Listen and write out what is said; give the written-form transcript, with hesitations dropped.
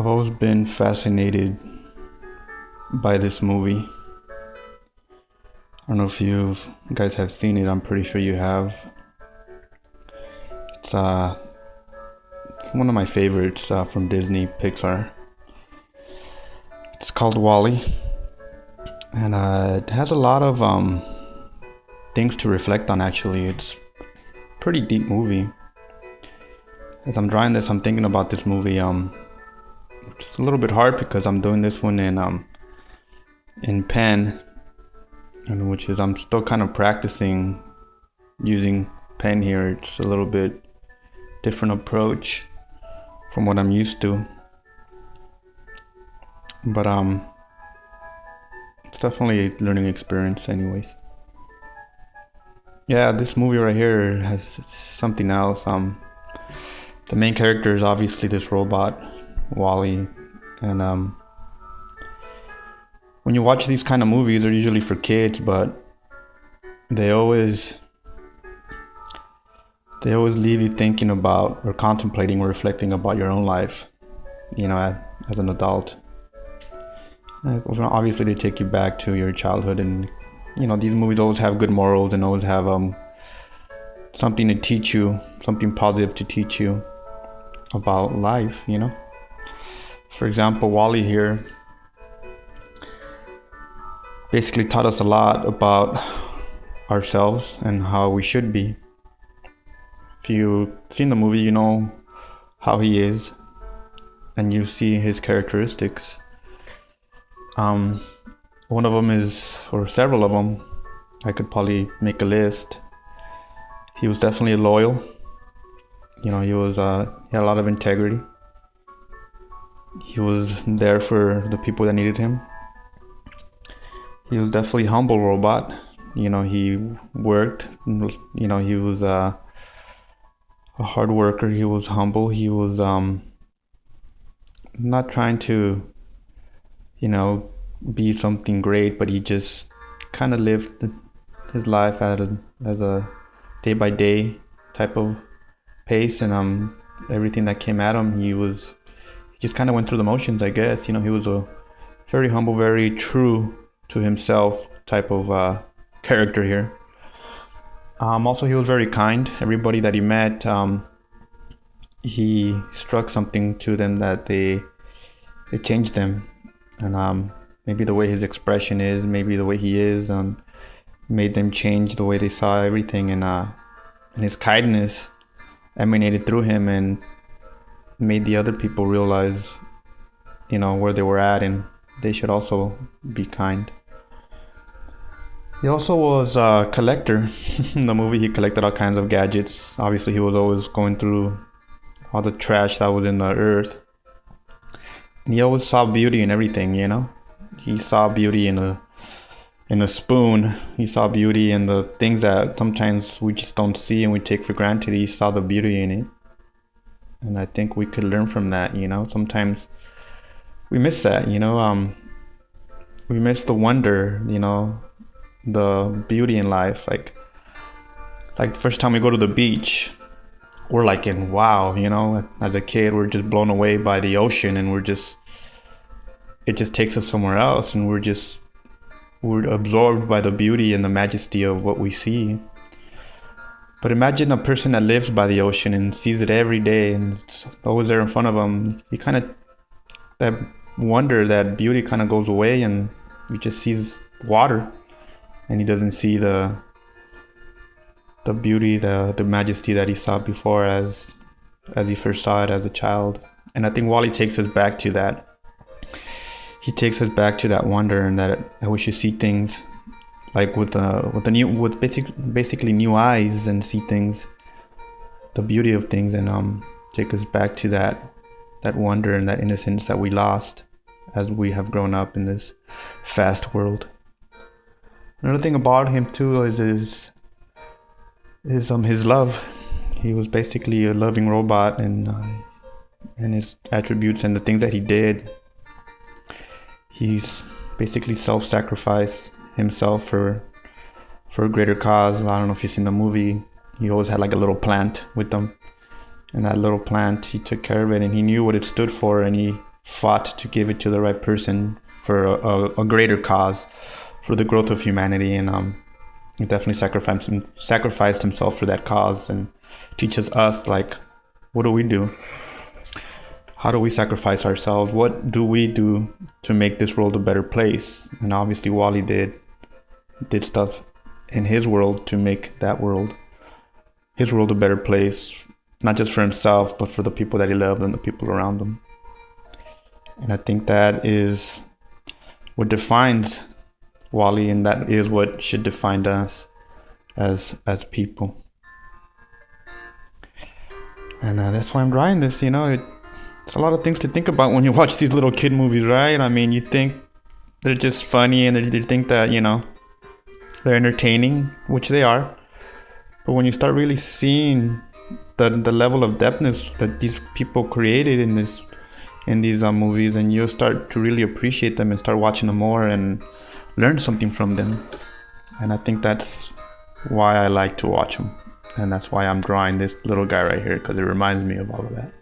I've always been fascinated by this movie. I don't know if you guys have seen it. I'm pretty sure you have. It's one of my favorites from Disney Pixar. It's called WALL-E, and it has a lot of things to reflect on. Actually, it's a pretty deep movie. As I'm drawing this, I'm thinking about this movie. It's a little bit hard because I'm doing this one in pen, and which is I'm still kind of practicing using pen here. It's a little bit different approach from what I'm used to, but it's definitely a learning experience anyways. Yeah, this movie right here has something else. The main character is obviously this robot, WALL-E, and when you watch these kind of movies, they're usually for kids, but they always leave you thinking about or contemplating or reflecting about your own life, as an adult. Obviously, they take you back to your childhood, and these movies always have good morals and always have something to teach you, something positive to teach you about life. For example, WALL-E here basically taught us a lot about ourselves and how we should be. If you've seen the movie, you know how he is, and you see his characteristics. One of them is, or several of them, I could probably make a list. He was definitely loyal. He had a lot of integrity. He was there for the people that needed him. He was definitely a humble robot. He worked. He was a hard worker. He was humble. He was not trying to, be something great, but he just kind of lived his life as a day by day type of pace, and everything that came at him, he just kind of went through the motions, I guess. He was a very humble, very true to himself type of character here. Also, he was very kind. Everybody that he met, he struck something to them that they changed them, and maybe the way his expression is, maybe the way he is, made them change the way they saw everything, and his kindness emanated through him and made the other people realize, where they were at, and they should also be kind. He also was a collector. In the movie, he collected all kinds of gadgets. Obviously, he was always going through all the trash that was in the earth. And he always saw beauty in everything, He saw beauty in a spoon. He saw beauty in the things that sometimes we just don't see and we take for granted. He saw the beauty in it. And I think we could learn from that, Sometimes we miss that, we miss the wonder, the beauty in life. Like the first time we go to the beach, we're like in wow, as a kid, we're just blown away by the ocean, and it just takes us somewhere else, and we're absorbed by the beauty and the majesty of what we see. But imagine a person that lives by the ocean and sees it every day, and it's always there in front of him. That wonder, that beauty kind of goes away, and he just sees water, and he doesn't see the beauty, the majesty that he saw before as he first saw it as a child. And I think WALL-E takes us back to that. He takes us back to that wonder, and that we should see things like with basically new eyes, and see things, the beauty of things, and take us back to that wonder and that innocence that we lost as we have grown up in this fast world. Another thing about him too is his love. He was basically a loving robot, and his attributes and the things that he did. He's basically self-sacrificed himself for a greater cause. I don't know if you've seen the movie. He always had like a little plant with him, and that little plant, he took care of it, and he knew what it stood for, and he fought to give it to the right person for a greater cause, for the growth of humanity. And he definitely sacrificed himself for that cause, and teaches us, like, what do we do? How do we sacrifice ourselves? What do we do to make this world a better place? And obviously Wally did stuff in his world to make his world a better place, not just for himself, but for the people that he loved and the people around him. And I think that is what defines Wally, and that is what should define us as people. And that's why I'm drawing this. It's a lot of things to think about when you watch these little kid movies, right? I mean, you think they're just funny, and you think that, they're entertaining, which they are. But when you start really seeing the level of depthness that these people created in these movies, and you'll start to really appreciate them and start watching them more and learn something from them. And I think that's why I like to watch them. And that's why I'm drawing this little guy right here, because it reminds me of all of that.